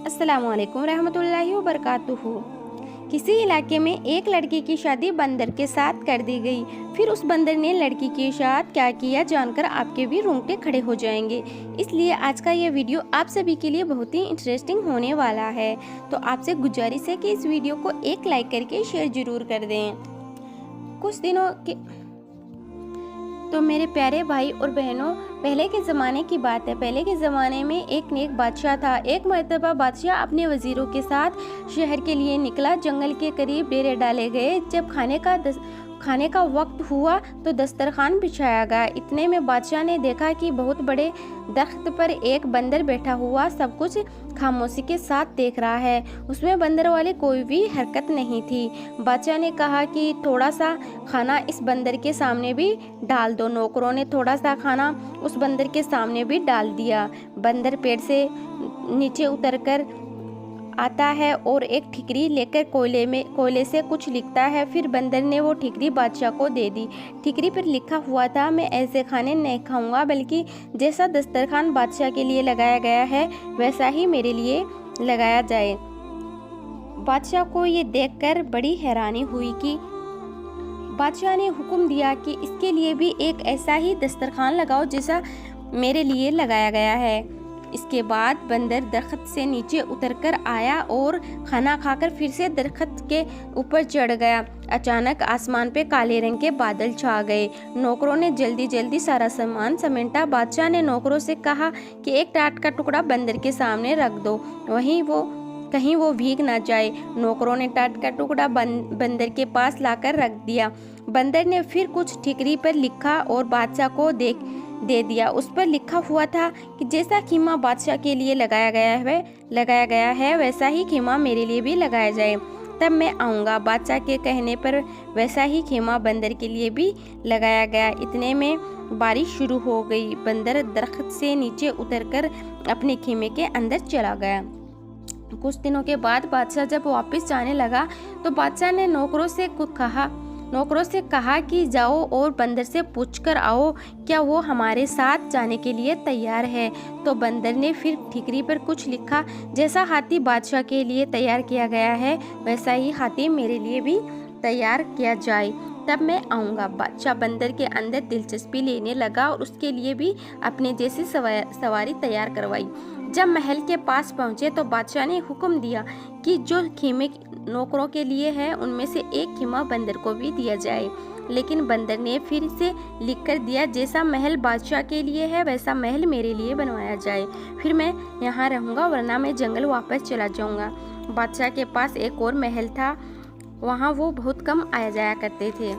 अस्सलामुअलैकुम रहमतुल्लाहि व बरकातुहू। किसी इलाके में एक लड़की की शादी बंदर के साथ कर दी गई। फिर उस बंदर ने लड़की के साथ क्या किया जानकर आपके भी रोंगटे खड़े हो जाएंगे। इसलिए आज का ये वीडियो आप सभी के लिए बहुत ही इंटरेस्टिंग होने वाला है। तो आपसे गुजारिश है कि इस वीडियो को एक लाइक करके शेयर जरूर कर दें। कुछ दिनों के तो मेरे प्यारे भाई और बहनों, पहले के ज़माने की बात है। पहले के ज़माने में एक नेक बादशाह था। एक मर्तबा बादशाह अपने वज़ीरों के साथ शहर के लिए निकला। जंगल के करीब डेरे डाले गए। जब खाने का वक्त हुआ तो दस्तरखान बिछाया गया। इतने में बादशाह ने देखा कि बहुत बड़े दरख्त पर एक बंदर बैठा हुआ सब कुछ खामोशी के साथ देख रहा है। उसमें बंदर वाले कोई भी हरकत नहीं थी। बादशाह ने कहा कि थोड़ा सा खाना इस बंदर के सामने भी डाल दो। नौकरों ने थोड़ा सा खाना उस बंदर के सामने भी डाल दिया। बंदर पेड़ से नीचे उतरकर आता है और एक ठिकरी लेकर कोयले से कुछ लिखता है। फिर बंदर ने वो ठिकरी बादशाह को दे दी। ठिकरी पर लिखा हुआ था, मैं ऐसे खाने नहीं खाऊंगा, बल्कि जैसा दस्तरखान बादशाह के लिए लगाया गया है वैसा ही मेरे लिए लगाया जाए। बादशाह को ये देखकर बड़ी हैरानी हुई कि बादशाह ने हुक्म दिया कि इसके लिए भी एक ऐसा ही दस्तरखान लगाओ जैसा मेरे लिए लगाया गया है। इसके बाद बंदर दरख्त से नीचे उतरकर आया और खाना खाकर फिर से दरख्त के ऊपर चढ़ गया। अचानक आसमान पे काले रंग के बादल छा गए। नौकरों ने जल्दी जल्दी सारा सामान समेटा। बादशाह ने नौकरों से कहा कि एक टाट का टुकड़ा बंदर के सामने रख दो, कहीं वो भीग ना जाए। नौकरों ने टाट का टुकड़ा बंदर के पास लाकर रख दिया। बंदर ने फिर कुछ ठिकरी पर लिखा और बादशाह को दे दिया। उस पर लिखा हुआ था कि जैसा खीमा बादशाह के लिए लगाया गया है वैसा ही खीमा मेरे लिए भी लगाया जाए, तब मैं आऊँगा। बादशाह के कहने पर वैसा ही खीमा बंदर के लिए भी लगाया गया। इतने में बारिश शुरू हो गई। बंदर दरख्त से नीचे उतरकर अपने खीमे के अंदर चला गया। कुछ दिनों के बाद बादशाह जब वापस जाने लगा तो बादशाह ने नौकरों से कहा कि जाओ और बंदर से पूछकर आओ क्या वो हमारे साथ जाने के लिए तैयार है। तो बंदर ने फिर ठिकरी पर कुछ लिखा, जैसा हाथी बादशाह के लिए तैयार किया गया है वैसा ही हाथी मेरे लिए भी तैयार किया जाए, तब मैं आऊँगा। बादशाह बंदर के अंदर दिलचस्पी लेने लगा और उसके लिए भी अपने जैसी सवारी तैयार करवाई। जब महल के पास पहुँचे तो बादशाह ने हुक्म दिया कि जो खीमे नौकरों के लिए है उनमें से एक खीमा बंदर को भी दिया जाए। लेकिन बंदर ने फिर से लिख कर दिया, जैसा महल बादशाह के लिए है वैसा महल मेरे लिए बनवाया जाए, फिर मैं यहाँ रहूँगा वरना मैं जंगल वापस चला जाऊँगा। बादशाह के पास एक और महल था, वहाँ वो बहुत कम आया जाया करते थे।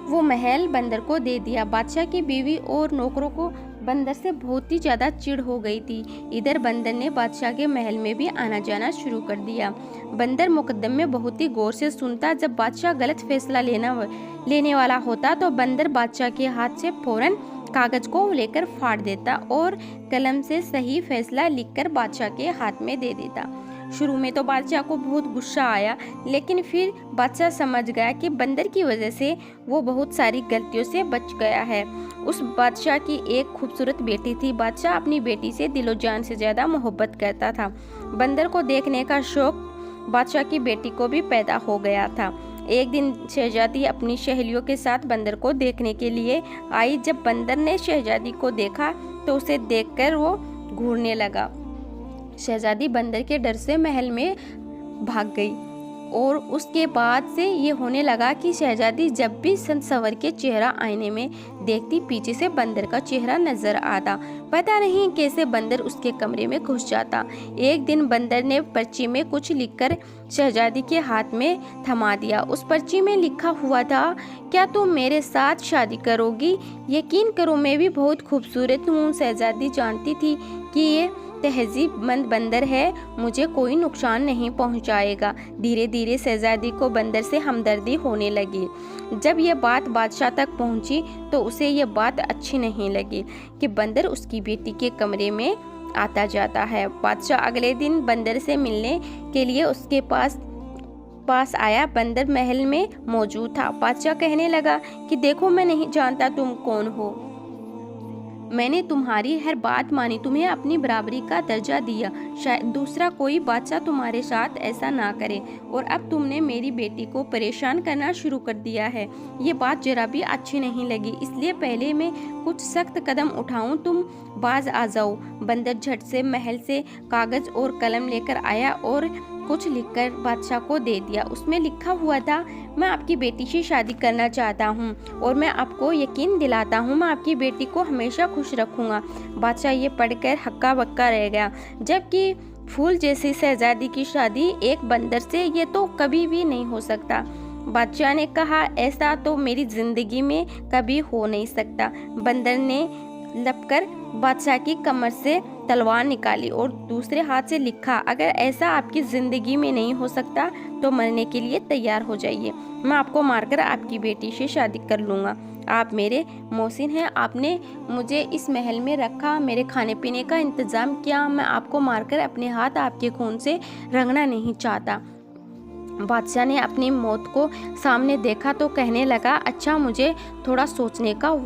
वो महल बंदर को दे दिया। बादशाह की बीवी और नौकरों को बंदर से बहुत ही ज़्यादा चिढ़ हो गई थी। इधर बंदर ने बादशाह के महल में भी आना जाना शुरू कर दिया। बंदर मुकद्दम में बहुत ही गौर से सुनता। जब बादशाह गलत फैसला लेने वाला होता तो बंदर बादशाह के हाथ से फौरन कागज को लेकर फाड़ देता और कलम से सही फैसला लिखकर बादशाह के हाथ में दे देता। शुरू में तो बादशाह को बहुत गुस्सा आया, लेकिन फिर बादशाह समझ गया कि बंदर की वजह से वो बहुत सारी गलतियों से बच गया है। उस बादशाह की एक खूबसूरत बेटी थी। बादशाह अपनी बेटी से दिलो जान से ज़्यादा मोहब्बत करता था। बंदर को देखने का शौक बादशाह की बेटी को भी पैदा हो गया था। एक दिन शहजादी अपनी सहेलियों के साथ बंदर को देखने के लिए आई। जब बंदर ने शहजादी को देखा तो उसे देखकर वो घूरने लगा। शहजादी बंदर के डर से महल में भाग गई और उसके बाद से ये होने लगा कि शहजादी जब भी संवर के चेहरा आईने में देखती पीछे से बंदर का चेहरा नजर आता। पता नहीं कैसे बंदर उसके कमरे में घुस जाता। एक दिन बंदर ने पर्ची में कुछ लिखकर शहजादी के हाथ में थमा दिया। उस पर्ची में लिखा हुआ था, क्या तुम मेरे साथ शादी करोगी? यकीन करो मैं भी बहुत खूबसूरत हूँ। शहजादी जानती थी कि ये तहजीबमंद बंदर है, मुझे कोई नुकसान नहीं पहुंचाएगा। धीरे धीरे शहजादी को बंदर से हमदर्दी होने लगी। जब यह बात बादशाह तक पहुंची तो उसे यह बात अच्छी नहीं लगी कि बंदर उसकी बेटी के कमरे में आता जाता है। बादशाह अगले दिन बंदर से मिलने के लिए उसके पास आया। बंदर महल में मौजूद था। बादशाह कहने लगा कि देखो, मैं नहीं जानता तुम कौन हो। मैंने तुम्हारी हर बात मानी, तुम्हें अपनी बराबरी का दर्जा दिया। शायद दूसरा कोई बादशाह तुम्हारे साथ ऐसा ना करे, और अब तुमने मेरी बेटी को परेशान करना शुरू कर दिया है। ये बात जरा भी अच्छी नहीं लगी, इसलिए पहले मैं कुछ सख्त कदम उठाऊं, तुम बाज आ जाओ। बंदर झट से महल से कागज और कलम लेकर आया और कुछ लिखकर बादशाह को दे दिया। उसमें लिखा हुआ था, मैं आपकी बेटी से शादी करना चाहता हूँ और मैं आपको यकीन दिलाता हूँ मैं आपकी बेटी को हमेशा खुश रखूँगा। बादशाह ये पढ़कर हक्का बक्का रह गया, जबकि फूल जैसी शहजादी की शादी एक बंदर से ये तो कभी भी नहीं हो सकता। बादशाह ने कहा, ऐसा तो मेरी जिंदगी में कभी हो नहीं सकता। बंदर ने लपकर बादशाह की कमर से तलवार निकाली और दूसरे हाथ से लिखा, अगर ऐसा आपकी जिंदगी में नहीं हो सकता तो मरने के लिए तैयार हो जाइए। मैं आपको मारकर आपकी बेटी से शादी कर लूँगा। आप मेरे मोहसिन हैं, आपने मुझे इस महल में रखा, मेरे खाने पीने का इंतज़ाम किया। मैं आपको मारकर अपने हाथ आपके खून से रंगना नहीं चाहता। बादशाह ने अपनी मौत को सामने देखा तो कहने लगा, अच्छा मुझे थोड़ा सोचने का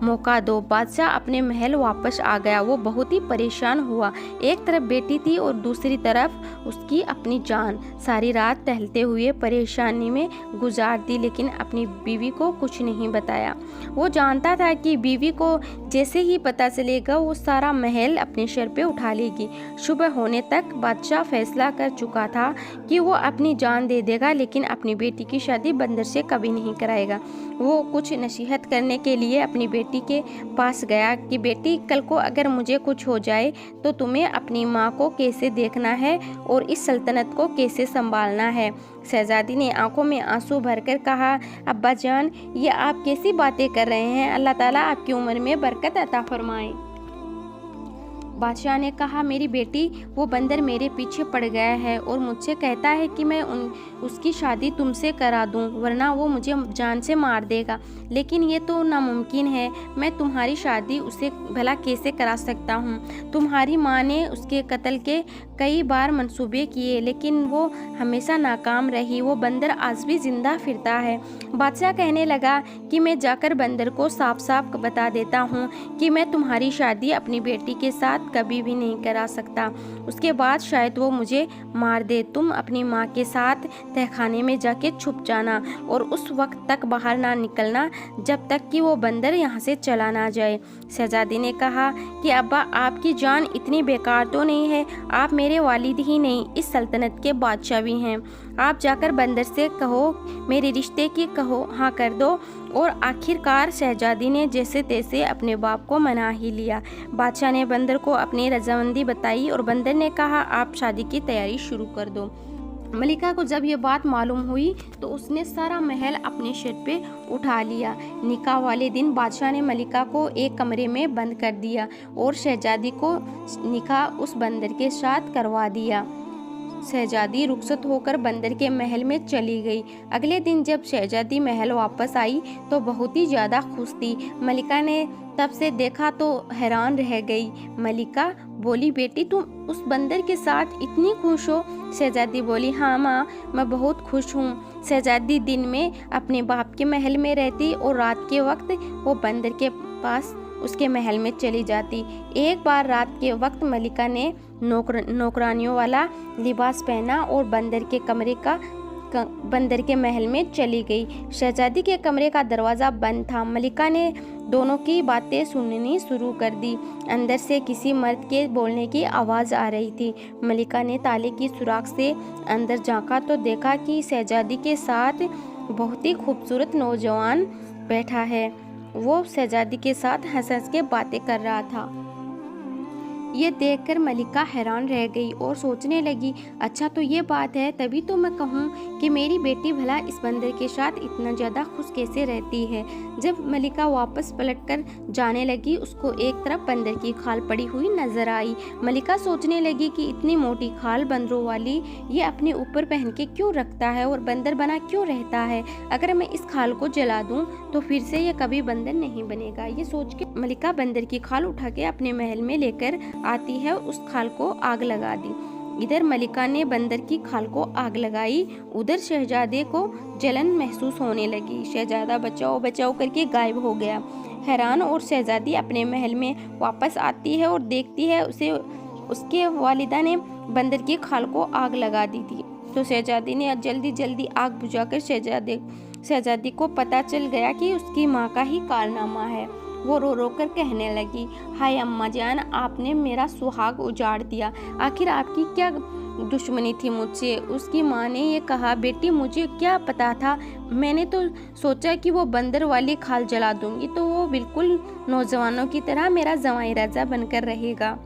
मौका दो। बादशाह अपने महल वापस आ गया। वो बहुत ही परेशान हुआ। एक तरफ बेटी थी और दूसरी तरफ उसकी अपनी जान। सारी रात टहलते हुए परेशानी में गुजार दी, लेकिन अपनी बीवी को कुछ नहीं बताया। वो जानता था कि बीवी को जैसे ही पता चलेगा वो सारा महल अपने सिर पे उठा लेगी। सुबह होने तक बादशाह फैसला कर चुका था कि वो अपनी जान दे देगा, लेकिन अपनी बेटी की शादी बंदर से कभी नहीं कराएगा। वो कुछ नसीहत करने के लिए अपनी बेटी के पास गया कि बेटी, कल को अगर मुझे कुछ हो जाए तो तुम्हें अपनी माँ को कैसे देखना है और इस सल्तनत को कैसे संभालना है। शहजादी ने आंखों में आंसू भरकर कहा, अब्बा जान, ये आप कैसी बातें कर रहे हैं? अल्लाह ताला आपकी उम्र में बरकत अता फरमाए। बादशाह ने कहा, मेरी बेटी, वो बंदर मेरे पीछे पड़ गया है और मुझसे कहता है कि मैं उसकी शादी तुमसे करा दूं, वरना वो मुझे जान से मार देगा। लेकिन ये तो नामुमकिन है। मैं तुम्हारी शादी उसे भला कैसे करा सकता हूँ? तुम्हारी माँ ने उसके कत्ल के कई बार मंसूबे किए, लेकिन वो हमेशा नाकाम रही। वो बंदर आज भी जिंदा फिरता है। बादशाह कहने लगा कि मैं जाकर बंदर को साफ साफ बता देता हूँ कि मैं तुम्हारी शादी अपनी बेटी के साथ कभी भी नहीं करा सकता। उसके बाद शायद वो मुझे मार दे। तुम अपनी माँ के साथ तहखाने में जाके छुप जाना और उस वक्त तक बाहर ना निकलना जब तक कि वो बंदर यहाँ से चला ना जाए। शहजादी ने कहा कि अब्बा, आपकी जान इतनी बेकार तो नहीं है। आप मेरे वालिद ही नहीं, इस सल्तनत के बादशाह भी हैं। आप जाकर बंदर से कहो, मेरे रिश्ते की कहो हाँ कर दो। और आखिरकार शहजादी ने जैसे तैसे अपने बाप को मना ही लिया। बादशाह ने बंदर को अपनी रजामंदी बताई और बंदर ने कहा, आप शादी की तैयारी शुरू कर दो। मलिका को जब ये बात मालूम हुई तो उसने सारा महल अपने सिर पे उठा लिया। निकाह वाले दिन बादशाह ने मलिका को एक कमरे में बंद कर दिया और शहजादी को निकाह उस बंदर के साथ करवा दिया। शहजादी रुखसत होकर बंदर के महल में चली गई। अगले दिन जब शहजादी महल वापस आई तो बहुत ही ज़्यादा खुश थी। मलिका ने तब से देखा तो हैरान रह गई। मलिका बोली, बेटी, तुम उस बंदर के साथ इतनी खुश हो? शहजादी बोली, हाँ माँ, मैं बहुत खुश हूँ। शहजादी दिन में अपने बाप के महल में रहती और रात के वक्त वो बंदर के पास उसके महल में चली जाती। एक बार रात के वक्त मलिका ने नौकरानियों वाला लिबास पहना और बंदर के महल में चली गई। शहजादी के कमरे का दरवाज़ा बंद था। मलिका ने दोनों की बातें सुननी शुरू कर दी। अंदर से किसी मर्द के बोलने की आवाज़ आ रही थी। मलिका ने ताले की सुराख से अंदर झांका तो देखा कि शहजादी के साथ बहुत ही खूबसूरत नौजवान बैठा है। वो शहजादी के साथ हंस हंस के बातें कर रहा था। ये देखकर मलिका हैरान रह गई और सोचने लगी, अच्छा तो ये बात है, तभी तो मैं कहूँ कि मेरी बेटी भला इस बंदर के साथ इतना ज़्यादा खुश कैसे रहती है। जब मलिका वापस पलटकर जाने लगी, उसको एक तरफ बंदर की खाल पड़ी हुई नजर आई। मलिका सोचने लगी कि इतनी मोटी खाल बंदरों वाली ये अपने ऊपर पहन के क्यों रखता है और बंदर बना क्यों रहता है? अगर मैं इस खाल को जला दूं तो फिर से ये कभी बंदर नहीं बनेगा। ये सोच के मलिका बंदर की खाल उठा के अपने महल में लेकर आती है, उस खाल को आग लगा दी। इधर मलिका ने बंदर की खाल को आग लगाई, उधर शहजादे को जलन महसूस होने लगी। शहजादा बचाओ बचाओ करके गायब हो गया। हैरान और शहजादी अपने महल में वापस आती है और देखती है उसे उसके वालिदा ने बंदर की खाल को आग लगा दी थी। तो शहजादी ने जल्दी जल्दी आग बुझाकर शहजादी को पता चल गया कि उसकी माँ का ही कारनामा है। वो रो रो कर कहने लगी, हाय अम्मा जान, आपने मेरा सुहाग उजाड़ दिया। आखिर आपकी क्या दुश्मनी थी मुझसे? उसकी माँ ने ये कहा, बेटी मुझे क्या पता था, मैंने तो सोचा कि वो बंदर वाली खाल जला दूंगी तो वो बिल्कुल नौजवानों की तरह मेरा जवाई राजा बनकर रहेगा।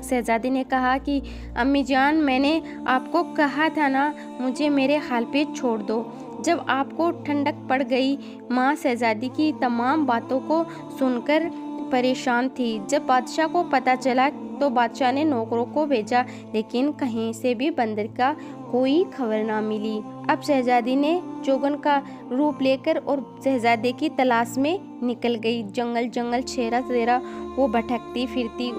शहजादी ने कहा कि अम्मी जान, मैंने आपको कहा था ना, मुझे मेरे हाल पे छोड़ दो। जब आपको ठंडक पड़ गई। माँ शहजादी की तमाम बातों को सुनकर परेशान थी। जब बादशाह को पता चला तो बादशाह ने नौकरों को भेजा, लेकिन कहीं से भी बंदर का कोई खबर ना मिली। अब शहजादी ने जोगन का रूप लेकर और शहजादे की तलाश में निकल गई। जंगल जंगल छेरा तेरा वो भटकती फिरती,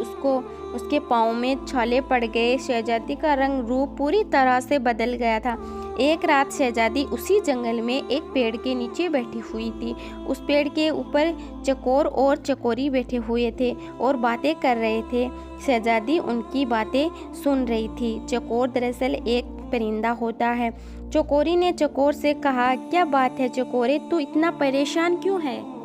उसके पाँव में छाले पड़ गए। शहजादी का रंग रूप पूरी तरह से बदल गया था। एक रात शहजादी उसी जंगल में एक पेड़ के नीचे बैठी हुई थी। उस पेड़ के ऊपर चकोर और चकोरी बैठे हुए थे और बातें कर रहे थे। शहजादी उनकी बातें सुन रही थी। चकोर दरअसल एक परिंदा होता है। चकोरी ने चकोर से कहा, क्या बात है चकोरे, तू इतना परेशान क्यों है?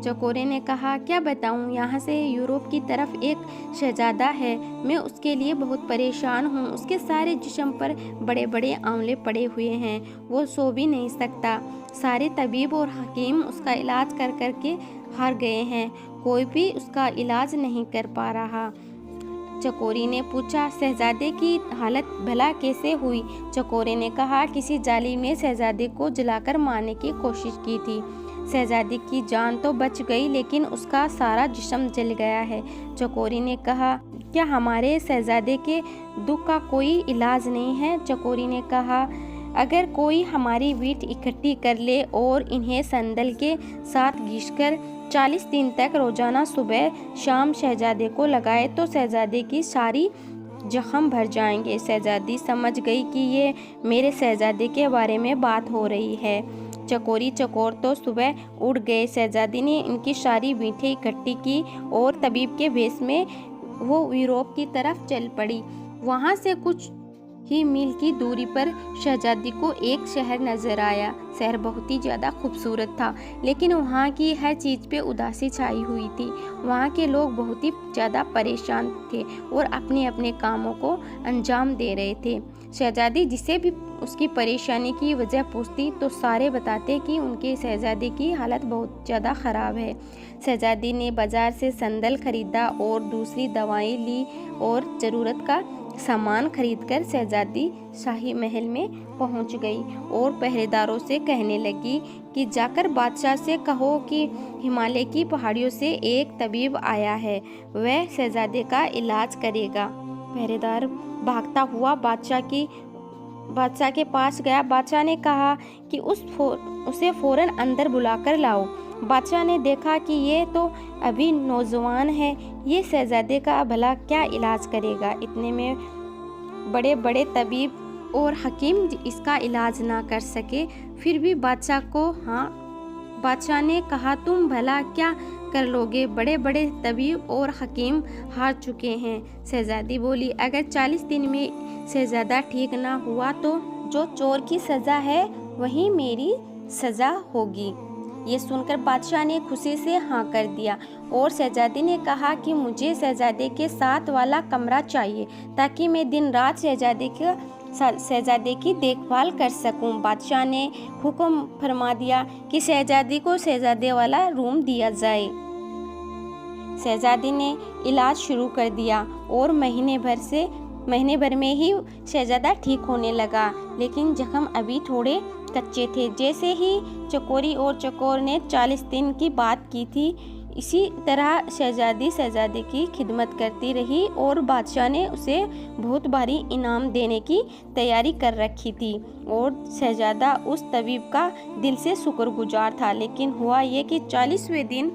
चकोरे ने कहा, क्या बताऊं, यहाँ से यूरोप की तरफ एक शहजादा है, मैं उसके लिए बहुत परेशान हूँ। उसके सारे जिस्म पर बड़े बड़े आंवले पड़े हुए हैं, वो सो भी नहीं सकता। सारे तबीब और हकीम उसका इलाज कर कर के हार गए हैं, कोई भी उसका इलाज नहीं कर पा रहा। चकोरी ने पूछा, शहजादे की हालत भला कैसे हुई? चकोरे ने कहा, किसी जालिम ने शहजादे को जलाकर मारने की कोशिश की थी। शहजादी की जान तो बच गई, लेकिन उसका सारा जिस्म जल गया है। चकोरी ने कहा, क्या हमारे शहजादे के दुख का कोई इलाज नहीं है? चकोरी ने कहा, अगर कोई हमारी वीट इकट्ठी कर ले और इन्हें संदल के साथ घिसकर 40 दिन तक रोजाना सुबह शाम शहजादे को लगाए तो शहजादे की सारी जख्म भर जाएंगे। शहजादी समझ गई कि ये मेरे शहजादे के बारे में बात हो रही है। चकोरी चकोर तो सुबह उड़ गए। शहजादी ने इनकी सारी वीटें इकट्ठी की और तबीब के भेष में वो यूरोप की तरफ चल पड़ी। वहाँ से कुछ ही मील की दूरी पर शहजादी को एक शहर नजर आया। शहर बहुत ही ज़्यादा खूबसूरत था, लेकिन वहाँ की हर चीज़ पे उदासी छाई हुई थी। वहाँ के लोग बहुत ही ज़्यादा परेशान थे और अपने अपने कामों को अंजाम दे रहे थे। शहजादी जिसे भी उसकी परेशानी की वजह पूछती तो सारे बताते कि उनके शहजादे की हालत बहुत ज़्यादा ख़राब है। शहजादी ने बाज़ार से संदल खरीदा और दूसरी दवाएं ली और ज़रूरत का सामान खरीदकर शहजादी शाही महल में पहुंच गई और पहरेदारों से कहने लगी कि जाकर बादशाह से कहो कि हिमालय की पहाड़ियों से एक तबीब आया है, वह शहजादे का इलाज करेगा। पहरेदार भागता हुआ बादशाह के पास गया। बादशाह ने कहा कि उसे फौरन अंदर बुलाकर लाओ। बादशाह ने देखा कि ये तो अभी नौजवान है, ये शहजादे का भला क्या इलाज करेगा। इतने में बड़े बड़े तबीब और हकीम इसका इलाज ना कर सके। फिर भी बादशाह ने कहा, तुम भला क्या कर लोगे? बड़े बड़े तबीब और हकीम हार चुके हैं। शहजादी बोली, अगर 40 दिन में शहजादा ठीक ना हुआ तो जो चोर की सज़ा है वही मेरी सज़ा होगी। ये सुनकर बादशाह ने खुशी से हाँ कर दिया और शहजादी ने कहा कि मुझे शहजादे के साथ वाला कमरा चाहिए ताकि मैं दिन रात शहजादे की देखभाल कर सकूं। बादशाह ने हुक्म फरमा दिया कि शहजादी को शहजादे वाला रूम दिया जाए। शहजादी ने इलाज शुरू कर दिया और महीने भर में ही शहजादा ठीक होने लगा, लेकिन जख्म अभी थोड़े कच्चे थे। जैसे ही चकोरी और चकोर ने 40 दिन की बात की थी, इसी तरह शहजादे की खिदमत करती रही और बादशाह ने उसे बहुत भारी इनाम देने की तैयारी कर रखी थी और शहजादा उस तबीब का दिल से शुक्रगुजार था। लेकिन हुआ ये कि 40वें दिन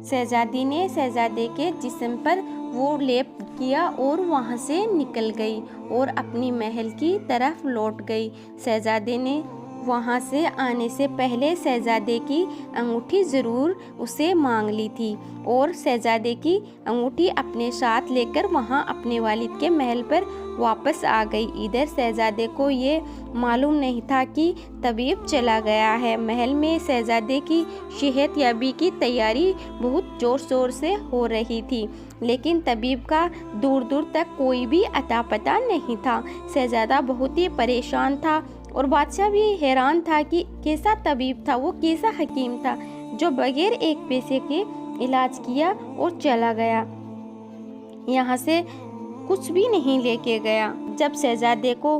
शहजादी ने शहजादे के जिस्म पर वो लेप किया और वहाँ से निकल गई और अपनी महल की तरफ लौट गई। शहजादे ने वहाँ से आने से पहले शहजादे की अंगूठी ज़रूर उसे मांग ली थी और शहजादे की अंगूठी अपने साथ लेकर वहाँ अपने वालिद के महल पर वापस आ गई। इधर शहजादे को ये मालूम नहीं था कि तबीब चला गया है। महल में शहजादे की सेहतयाबी की तैयारी बहुत ज़ोर शोर से हो रही थी, लेकिन तबीब का दूर दूर तक कोई भी अता पता नहीं था। शहजादा बहुत ही परेशान था और बादशाह भी हैरान था कि कैसा तबीब था, वो कैसा हकीम था जो बगैर एक पैसे के इलाज किया और चला गया, यहाँ से कुछ भी नहीं लेके गया। जब शहजादे को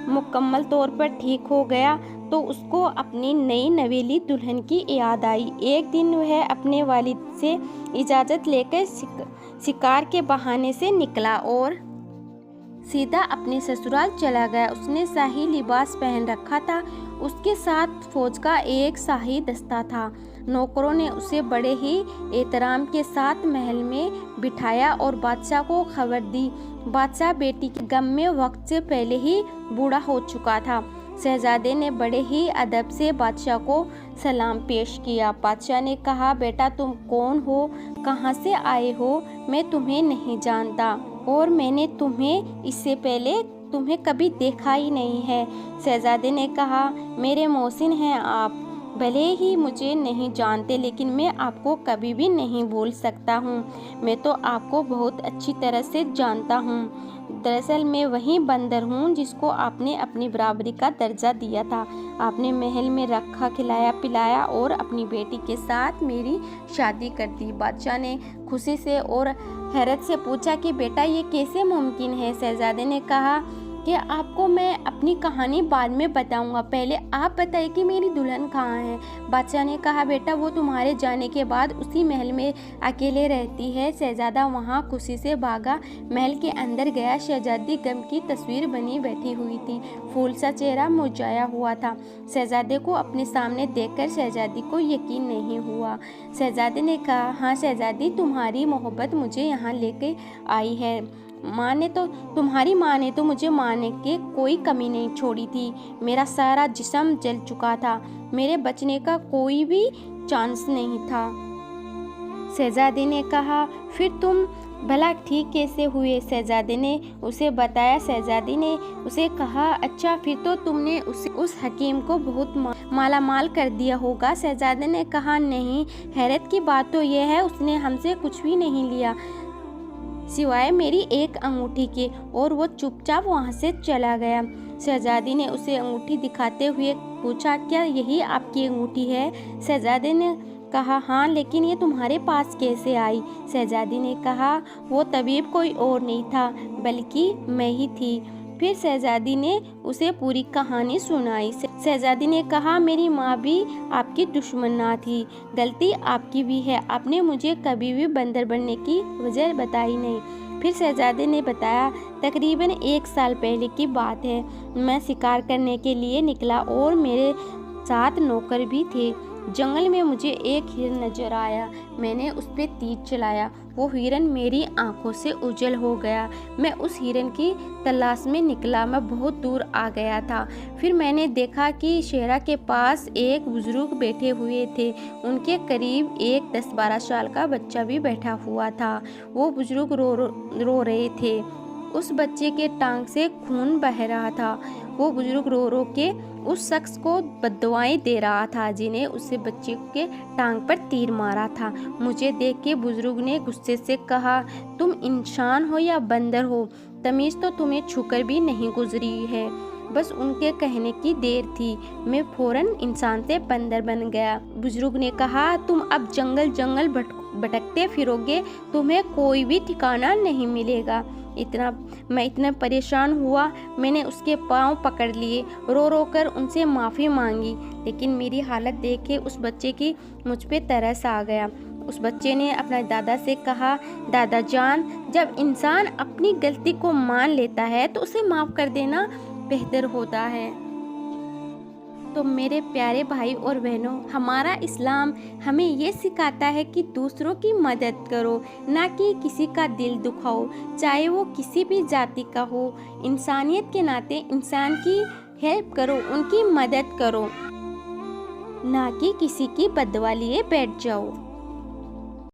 मुकम्मल तौर पर ठीक हो गया तो उसको अपनी नई नवेली दुल्हन की याद आई। एक दिन वह अपने वालिद से इजाज़त लेकर शिकार के बहाने से निकला और सीधा अपने ससुराल चला गया। उसने शाही लिबास पहन रखा था, उसके साथ फौज का एक शाही दस्ता था। नौकरों ने उसे बड़े ही एहतराम के साथ महल में बिठाया और बादशाह को खबर दी। बादशाह बेटी के गम में वक्त से पहले ही बूढ़ा हो चुका था। शहजादे ने बड़े ही अदब से बादशाह को सलाम पेश किया। बादशाह ने कहा, बेटा तुम कौन हो, कहाँ से आए हो? मैं तुम्हें नहीं जानता और मैंने तुम्हें इससे पहले तुम्हें कभी देखा ही नहीं है। शहजादे ने कहा, मेरे मोहसिन हैं आप, भले ही मुझे नहीं जानते लेकिन मैं आपको कभी भी नहीं भूल सकता हूँ। मैं तो आपको बहुत अच्छी तरह से जानता हूँ। दरअसल मैं वही बंदर हूँ जिसको आपने अपनी बराबरी का दर्जा दिया था। आपने महल में रखा, खिलाया पिलाया और अपनी बेटी के साथ मेरी शादी कर दी। बादशाह ने खुशी से और हैरत से पूछा कि बेटा ये कैसे मुमकिन है? शहजादे ने कहा कि आपको मैं अपनी कहानी बाद में बताऊंगा, पहले आप बताइए कि मेरी दुल्हन कहाँ है। बादशाह ने कहा, बेटा वो तुम्हारे जाने के बाद उसी महल में अकेले रहती है। शहजादा वहाँ खुशी से भागा, महल के अंदर गया। शहजादी गम की तस्वीर बनी बैठी हुई थी, फूल सा चेहरा मुरझाया हुआ था। शहजादे को अपने सामने देखकर शहजादी को यकीन नहीं हुआ। शहजादे ने कहा, हाँ शहजादी, तुम्हारी मोहब्बत मुझे यहाँ लेके आई है। तुम्हारी माँ ने तो मुझे मारने की कोई कमी नहीं छोड़ी थी। मेरा सारा जिस्म जल चुका था, मेरे बचने का कोई भी चांस नहीं था। शहजादी ने कहा, फिर तुम भला ठीक कैसे हुए? शहजादे ने उसे बताया। शहजादी ने उसे कहा, अच्छा फिर तो तुमने उस हकीम को बहुत माला माल कर दिया होगा। शहजादे ने कहा, नहीं, हैरत की बात तो यह है उसने हमसे कुछ भी नहीं लिया सिवाय मेरी एक अंगूठी के, और वो चुपचाप वहाँ से चला गया। शहजादी ने उसे अंगूठी दिखाते हुए पूछा, क्या यही आपकी अंगूठी है? शहजादे ने कहा, हाँ, लेकिन ये तुम्हारे पास कैसे आई? शहजादी ने कहा, वो तबीब कोई और नहीं था बल्कि मैं ही थी। फिर शहजादी ने उसे पूरी कहानी सुनाई। शहजादी ने कहा, मेरी माँ भी आपकी दुश्मन ना थी, गलती आपकी भी है। आपने मुझे कभी भी बंदर बनने की वजह बताई नहीं। फिर शहजादे ने बताया, तकरीबन 1 साल पहले की बात है। मैं शिकार करने के लिए निकला और मेरे साथ नौकर भी थे। जंगल में मुझे एक हिरन नजर आया, मैंने उस पर तीर चलाया। वो हिरन मेरी आंखों से ओझल हो गया। मैं उस हिरन की तलाश में निकला, मैं बहुत दूर आ गया था। फिर मैंने देखा कि शेरा के पास एक बुजुर्ग बैठे हुए थे, उनके करीब एक 10-12 साल का बच्चा भी बैठा हुआ था। वो बुजुर्ग रो रहे थे, उस बच्चे के टांग से खून बह रहा था। वो बुजुर्ग रो रो के उस शख्स को बद्दुआएं दे रहा था जिन्हें उससे बच्चे के टांग पर तीर मारा था। मुझे देख के बुजुर्ग ने गुस्से से कहा, तुम इंसान हो या बंदर हो, तमीज़ तो तुम्हें छूकर भी नहीं गुजरी है। बस उनके कहने की देर थी, मैं फौरन इंसान से बंदर बन गया। बुजुर्ग ने कहा, तुम अब जंगल जंगल भटकते फिरोगे, तुम्हें कोई भी ठिकाना नहीं मिलेगा। मैं इतना परेशान हुआ, मैंने उसके पाँव पकड़ लिए, रो रो कर उनसे माफ़ी मांगी, लेकिन मेरी हालत देख के उस बच्चे की मुझ पे तरस आ गया। उस बच्चे ने अपने दादा से कहा, दादा जान, जब इंसान अपनी गलती को मान लेता है तो उसे माफ़ कर देना बेहतर होता है। तो मेरे प्यारे भाई और बहनों, हमारा इस्लाम हमें ये सिखाता है कि दूसरों की मदद करो, ना कि किसी का दिल दुखाओ, चाहे वो किसी भी जाति का हो। इंसानियत के नाते इंसान की हेल्प करो, उनकी मदद करो, ना कि किसी की बददुआ लिए बैठ जाओ।